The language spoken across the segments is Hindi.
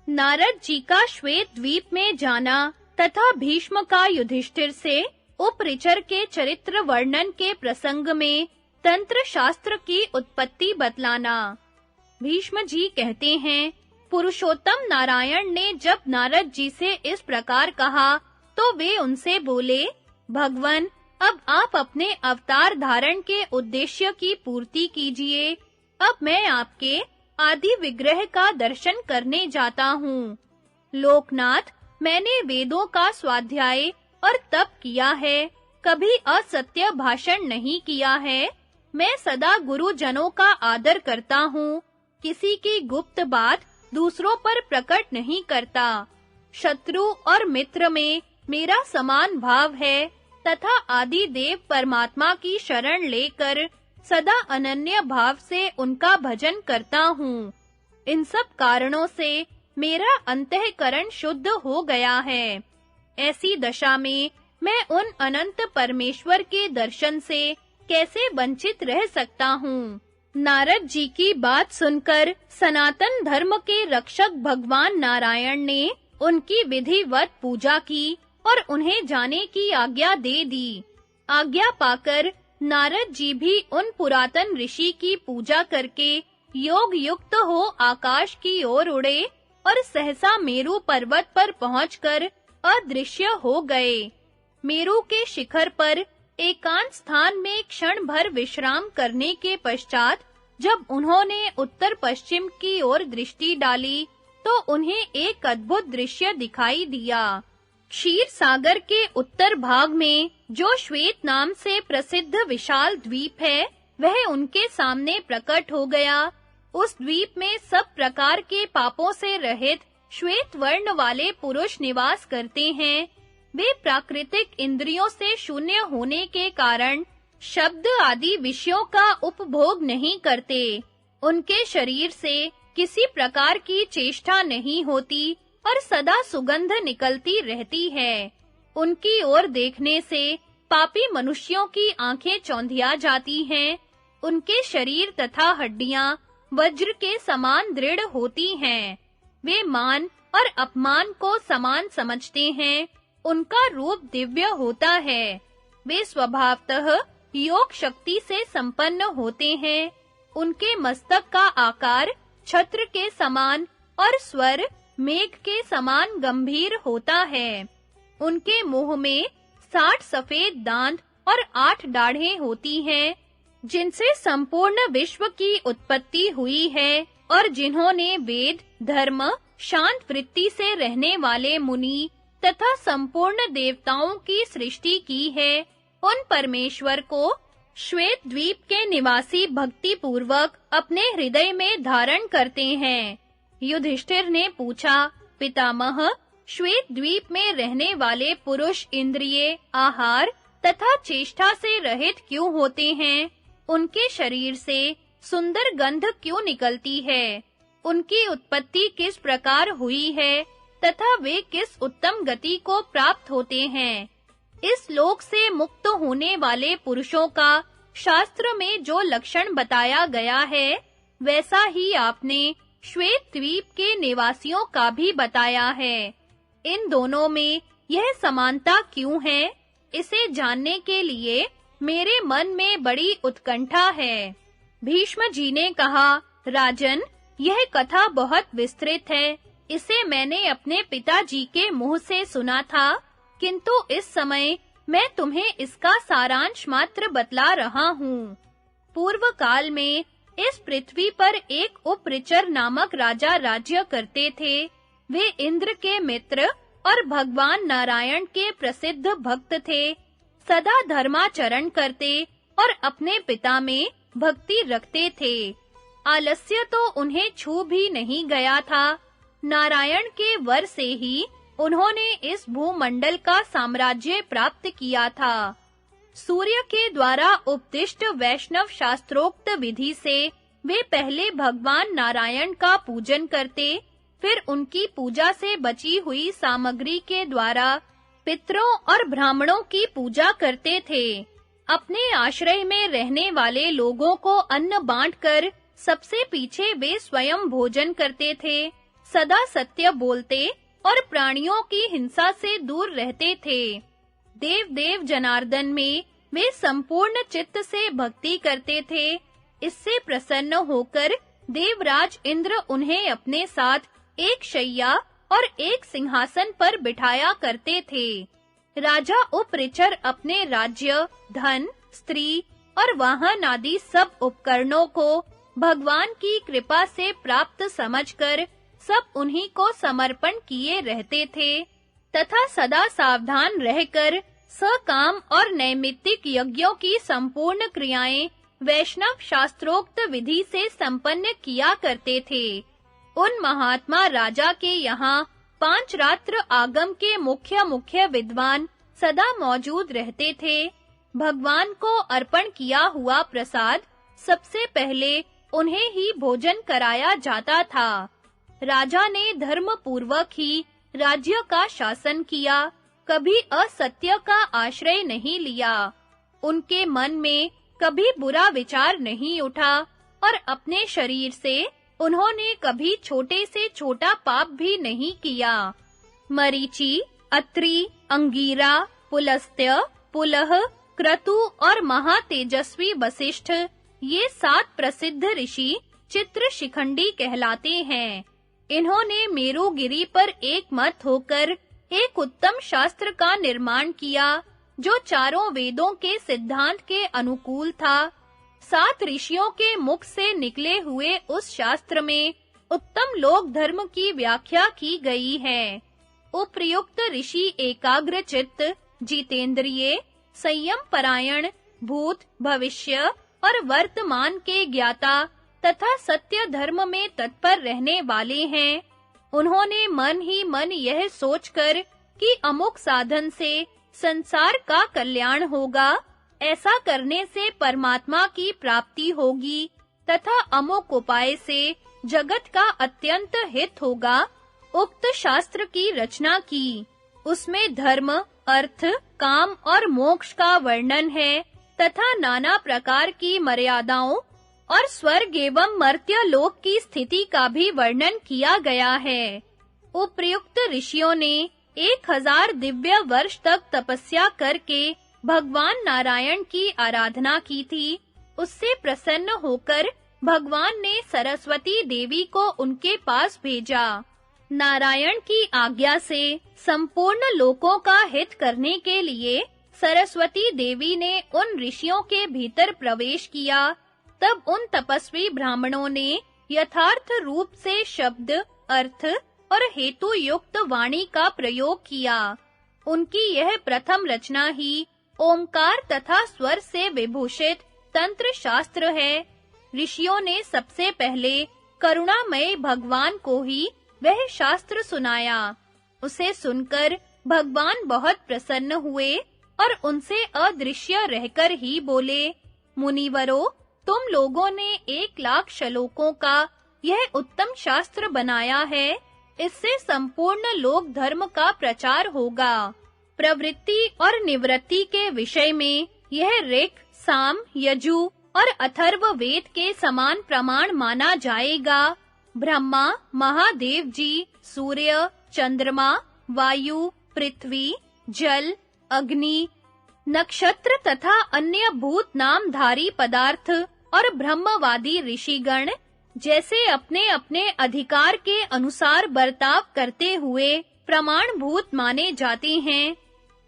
नारद जी का श्वेत द्वीप में जाना तथा भीष्म का युधिष्ठिर से उपरिचर के चरित्र वर्णन के प्रसंग में तंत्र शास्त्र की उत्पत्ति बतलाना। भीष्म जी कहते हैं, पुरुषोत्तम नारायण ने जब नारद जी से इस प्रकार कहा तो वे उनसे बोले, भगवन, अब आप अपने अवतार धारण के उद्देश्य की पूर्ति कीजिए। अब मैं आपके आदि विग्रह का दर्शन करने जाता हूँ। लोकनाथ, मैंने वेदों का स्वाध्याय और तप किया है, कभी असत्य भाषण नहीं किया है। मैं सदा गुरुजनों का आदर करता हूँ, किसी की गुप्त बात दूसरों पर प्रकट नहीं करता। शत्रु और मित्र में मेरा समान भाव है तथा आदि देव परमात्मा की शरण लेकर सदा अनन्य भाव से उनका भजन करता हूँ। इन सब कारणों से मेरा अंतःकरण शुद्ध हो गया है। ऐसी दशा में मैं उन अनंत परमेश्वर के दर्शन से कैसे वंचित रह सकता हूँ। नारद जी की बात सुनकर सनातन धर्म के रक्षक भगवान नारायण ने उनकी विधिवत पूजा की और उन्हें जाने की आज्ञा दे दी। आज्ञा पाकर नारद जी भी उन पुरातन ऋषि की पूजा करके योग युक्त हो आकाश की ओर उड़े और सहसा मेरु पर्वत पर पहुंचकर अदृश्य हो गए। मेरु के शिखर पर एकांत स्थान में क्षण भर विश्राम करने के पश्चात जब उन्होंने उत्तर पश्चिम की ओर दृष्टि डाली तो उन्हें एक अद्भुत दृश्य दिखाई दिया। क्षीर सागर के उत्तर भाग में जो श्वेत नाम से प्रसिद्ध विशाल द्वीप है, वह उनके सामने प्रकट हो गया। उस द्वीप में सब प्रकार के पापों से रहित श्वेत वर्ण वाले पुरुष निवास करते हैं। वे प्राकृतिक इंद्रियों से शून्य होने के कारण शब्द आदि विषयों का उपभोग नहीं करते। उनके शरीर से किसी प्रकार की चेष्टा नहीं होती और सदा सुगंध निकलती रहती है। उनकी ओर देखने से पापी मनुष्यों की आंखें चौंधिया जाती हैं। उनके शरीर तथा हड्डियां वज्र के समान दृढ़ होती हैं। वे मान और अपमान को समान समझते हैं। उनका रूप दिव्य होता है। वे स्वभावतः योग शक्ति से संपन्न होते हैं। उनके मस्तक का आकार छत्र के समान और स्वर मेघ के समान गंभीर होता है। उनके मुंह में 60 सफेद दांत और 8 दाढ़ें होती हैं, जिनसे संपूर्ण विश्व की उत्पत्ति हुई है और जिन्होंने वेद, धर्म, शांत वृत्ति से रहने वाले मुनि तथा संपूर्ण देवताओं की सृष्टि की है, उन परमेश्वर को श्वेत द्वीप के निवासी भक्ति पूर्वक अपने हृदय में धारण करते हैं। युधिष्ठिर ने पूछा, पितामह, श्वेत द्वीप में रहने वाले पुरुष इंद्रिय, आहार तथा चेष्टा से रहित क्यों होते हैं? उनके शरीर से सुंदर गंध क्यों निकलती है? उनकी उत्पत्ति किस प्रकार हुई है तथा वे किस उत्तम गति को प्राप्त होते हैं? इस लोक से मुक्त होने वाले पुरुषों का शास्त्र में जो लक्षण बताया गया है, वैसा ही आपने श्वेत द्वीप के निवासियों का भी बताया है। इन दोनों में यह समानता क्यों है? इसे जानने के लिए मेरे मन में बड़ी उत्कंठा है। भीष्म जी ने कहा, राजन, यह कथा बहुत विस्तृत है। इसे मैंने अपने पिताजी के मुंह से सुना था, किंतु इस समय मैं तुम्हें इसका सारांश मात्र बतला रहा हूँ। पूर्व काल में इस पृथ्वी पर एक उपरिचर नामक राजा राज्य करते थे। वे इंद्र के मित्र और भगवान नारायण के प्रसिद्ध भक्त थे। सदा धर्माचरण करते और अपने पिता में भक्ति रखते थे। आलस्य तो उन्हें छू भी नहीं गया था। नारायण के वर से ही उन्होंने इस भूमंडल का साम्राज्य प्राप्त किया था। सूर्य के द्वारा उपदिष्ट वैष्णव शास्त्रोक्त विधि से वे पहले भगवान नारायण का पूजन करते, फिर उनकी पूजा से बची हुई सामग्री के द्वारा पितरों और ब्राह्मणों की पूजा करते थे। अपने आश्रय में रहने वाले लोगों को अन्न बांटकर सबसे पीछे वे स्वयं भोजन करते थे। सदा सत्य बोलते और प्राणियों की हिंसा से दूर रहते थे। देव जनार्दन में वे संपूर्ण चित्त से भक्ति करते थे। इससे प्रसन्न होकर देवराज इंद्र उन्हें अपने साथ एक शैया और एक सिंहासन पर बिठाया करते थे। राजा उपरिचर अपने राज्य, धन, स्त्री और वाहन आदि सब उपकरणों को भगवान की कृपा से प्राप्त समझकर सब उन्हीं को समर्पण किए रहते थे तथा सदा सावधान रहकर सकाम और नैमित्तिक यज्ञों की संपूर्ण क्रियाएं वैष्णव शास्त्रोक्त विधि से संपन्न किया करते थे। उन महात्मा राजा के यहाँ 5 रात्र आगम के मुख्य विद्वान सदा मौजूद रहते थे। भगवान को अर्पण किया हुआ प्रसाद सबसे पहले उन्हें ही भोजन कराया जाता था। राजा ने धर्म पूर्वक ही राज्य का शासन किया, कभी असत्य का आश्रय नहीं लिया। उनके मन में कभी बुरा विचार नहीं उठा और अपने शरीर से उन्होंने कभी छोटे से छोटा पाप भी नहीं किया। मरीचि, अत्रि, अंगीरा, पुलस्त्य, पुलह, क्रतु और महातेजस्वी वशिष्ठ ये 7 प्रसिद्ध ऋषि चित्र शिखंडी कहलाते हैं। इन्होंने मेरुगिरी पर एक मत होकर एक उत्तम शास्त्र का निर्माण किया जो चारों वेदों के सिद्धांत के अनुकूल था। 7 ऋषियों के मुख से निकले हुए उस शास्त्र में उत्तम लोक धर्म की व्याख्या की गई है। उपर्युक्त ऋषि एकाग्र चित्त, जितेंद्रिय, संयम परायण, भूत, भविष्य और वर्तमान के ज्ञाता तथा सत्य धर्म में तत्पर रहने वाले हैं। उन्होंने मन ही मन यह सोचकर कि अमुक साधन से संसार का कल्याण होगा, ऐसा करने से परमात्मा की प्राप्ति होगी तथा अमुक उपाय से जगत का अत्यंत हित होगा, उक्त शास्त्र की रचना की। उसमें धर्म, अर्थ, काम और मोक्ष का वर्णन है तथा नाना प्रकार की मर्यादाओं और स्वर्ग एवं मर्त्य लोक की स्थिति का भी वर्णन किया गया है। उपर्युक्त ऋषियों ने 1000 दिव्य वर्ष तक तपस्या करके भगवान नारायण की आराधना की थी। उससे प्रसन्न होकर भगवान ने सरस्वती देवी को उनके पास भेजा। नारायण की आज्ञा से संपूर्ण लोकों का हित करने के लिए सरस्वती देवी ने उन ऋषियों के भीतर प्रवेश किया। तब उन तपस्वी ब्राह्मणों ने यथार्थ रूप से शब्द, अर्थ और हेतु युक्त वाणी का प्रयोग किया। उनकी यह प्रथम रचना ही ओमकार तथा स्वर से विभूषित तंत्र शास्त्र है। ऋषियों ने सबसे पहले करुणामय भगवान को ही वह शास्त्र सुनाया। उसे सुनकर भगवान बहुत प्रसन्न हुए और उनसे अदृश्य रहकर ही बोले, मुनिवरों, तुम लोगों ने 1,00,000 श्लोकों का यह उत्तम शास्त्र बनाया है। इससे संपूर्ण लोक धर्म का प्रचार होगा। प्रवृत्ति और निवृत्ति के विषय में यह ऋक्, साम, यजु और अथर्व वेद के समान प्रमाण माना जाएगा। ब्रह्मा, महादेव जी, सूर्य, चंद्रमा, वायु, पृथ्वी, जल, अग्नि, नक्षत्र तथा अन्य भूत नामधारी पदार्थ और ब्रह्मवादी ऋषिगण जैसे अपने-अपने अधिकार के अनुसार बर्ताव करते हुए प्रमाणभूत माने जाते हैं,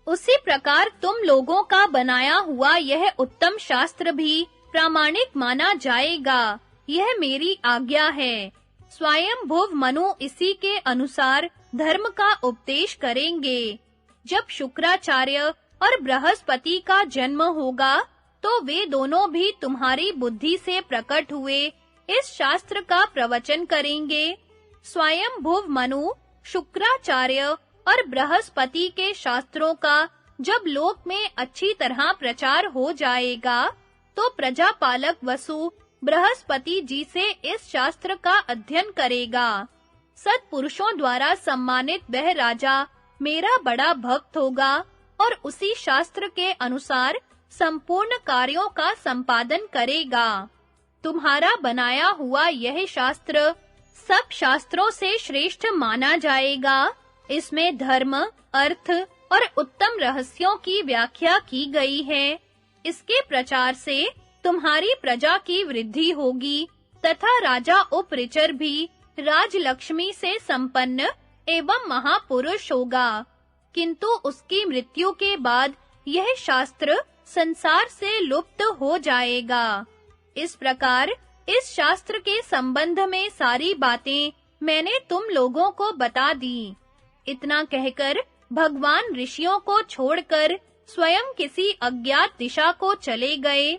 उसी प्रकार तुम लोगों का बनाया हुआ यह उत्तम शास्त्र भी प्रामाणिक माना जाएगा। यह मेरी आज्ञा है। स्वयंभुव मनु इसी के अनुसार धर्म का उपदेश करेंगे। जब शुक्राचार्य और बृहस्पति का जन्म होगा, तो वे दोनों भी तुम्हारी बुद्धि से प्रकट हुए इस शास्त्र का प्रवचन करेंगे। स्वयंभुव मनु, शुक्राचार्य और बृहस्पति के शास्त्रों का जब लोक में अच्छी तरह प्रचार हो जाएगा, तो प्रजापालक वसु बृहस्पति जी से इस शास्त्र का अध्ययन करेगा। सत्पुरुषों द्वारा सम्मानित वह राजा मेरा बड़ा भक्त होगा और उसी शास्त्र के अनुसार संपूर्ण कार्यों का संपादन करेगा। तुम्हारा बनाया हुआ यह शास्त्र सब शास्त्रों से श्रेष्ठ माना जाएगा। इसमें धर्म, अर्थ और उत्तम रहस्यों की व्याख्या की गई है। इसके प्रचार से तुम्हारी प्रजा की वृद्धि होगी तथा राजा उपरिचर भी राजलक्ष्मी से संपन्न एवं महापुरुष होगा। किंतु उसकी मृत्यु के बाद यह शास्त्र संसार से लुप्त हो जाएगा। इस प्रकार इस शास्त्र के संबंध में सारी बातें मैंने तुम लोगों को बता दी। इतना कहकर भगवान ऋषियों को छोड़कर स्वयं किसी अज्ञात दिशा को चले गए।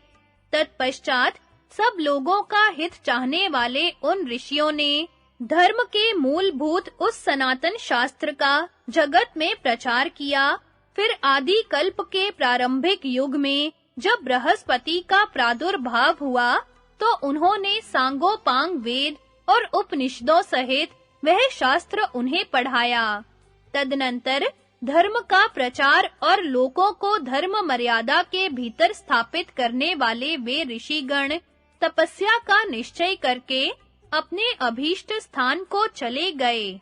तत्पश्चात सब लोगों का हित चाहने वाले उन ऋषियों ने धर्म के मूलभूत उस सनातन शास्त्र का जगत में प्रचार किया। फिर आदि कल्प के प्रारंभिक युग में जब बृहस्पति का प्रादुर्भाव हुआ, तो उन्होंने सांगोपांग वेद और उपनिषदों सहित वह शास्त्र उन्हें पढ़ाया। तदनंतर धर्म का प्रचार और लोगों को धर्म मर्यादा के भीतर स्थापित करने वाले वे ऋषिगण तपस्या का निश्चय करके अपने अभीष्ट स्थान को चले गए।